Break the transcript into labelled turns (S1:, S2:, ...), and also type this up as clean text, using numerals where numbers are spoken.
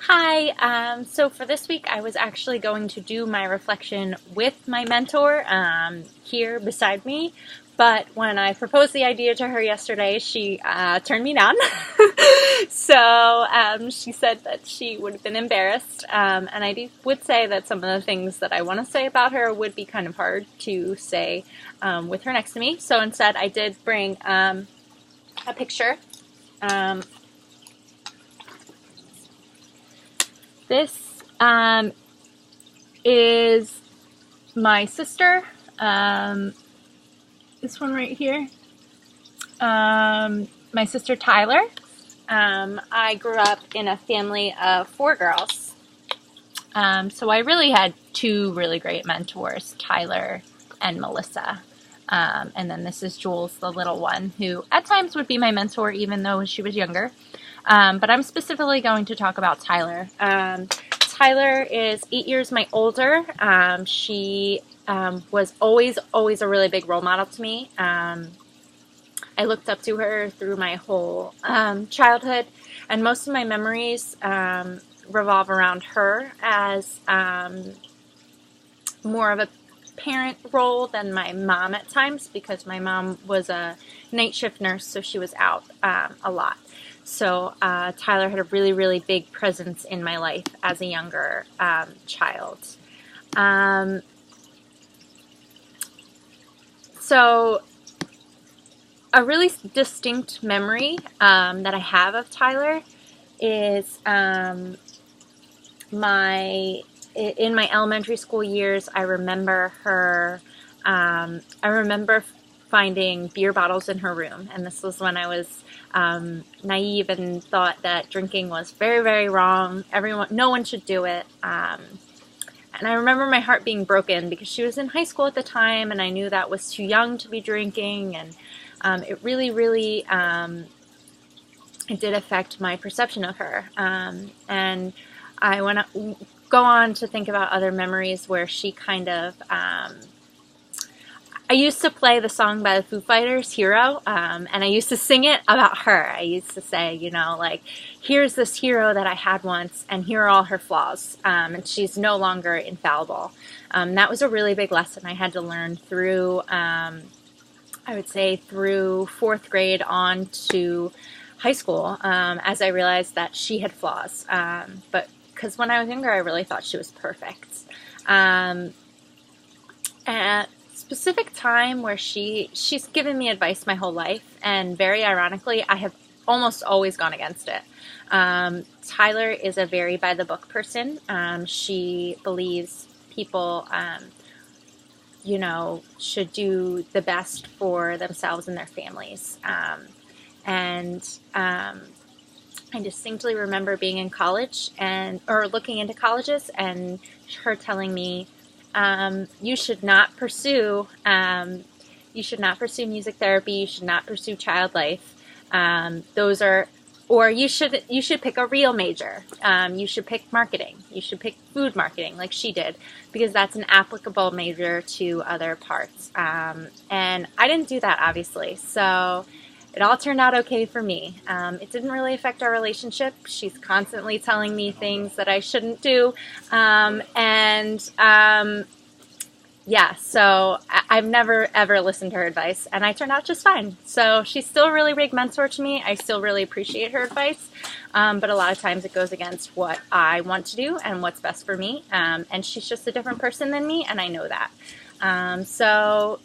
S1: Hi, so for this week I was actually going to do my reflection with my mentor here beside me, but when I proposed the idea to her yesterday, she turned me down. She said that she would have been embarrassed, and would say that some of the things that I want to say about her would be kind of hard to say with her next to me. So instead I did bring a picture. This is my sister. This one right here. My sister Tyler. I grew up in a family of four girls. So I really had two really great mentors, Tyler and Melissa. And then this is Jules, the little one, who at times would be my mentor even though she was younger. But I'm specifically going to talk about Tyler. Tyler is 8 years my older. She was always a really big role model to me. I looked up to her through my whole childhood, and most of my memories revolve around her as more of a parent role than my mom at times, because my mom was a night shift nurse, so she was out a lot. So Tyler had a really big presence in my life as a younger child. So a really distinct memory that I have of Tyler is in my elementary school years. I remember her. I remember finding beer bottles in her room, and this was when I was naive and thought that drinking was very wrong. No one should do it. And I remember my heart being broken because she was in high school at the time, and I knew that was too young to be drinking, and it really it did affect my perception of her. And I want to go on to think about other memories where she kind of I used to play the song by the Foo Fighters, Hero, and I used to sing it about her. I used to say, like, here's this hero that I had once, and here are all her flaws, and she's no longer infallible. That was a really big lesson I had to learn through, I would say, through fourth grade on to high school, as I realized that she had flaws. But because when I was younger, I really thought she was perfect. At specific time where she's given me advice my whole life, and very ironically, I have almost always gone against it. Tyler is a very by the book person. She believes people, should do the best for themselves and their families. I distinctly remember being in college or looking into colleges, and her telling me, you should not pursue music therapy. You should not pursue child life. You should pick a real major. You should pick marketing. You should pick food marketing, like she did, because that's an applicable major to other parts. And I didn't do that, obviously. So it all turned out okay for me. It didn't really affect our relationship. She's constantly telling me things that I shouldn't do. So I've never, ever listened to her advice, and I turned out just fine. So she's still a really big mentor to me. I still really appreciate her advice, but a lot of times it goes against what I want to do and what's best for me. And she's just a different person than me, and I know that. So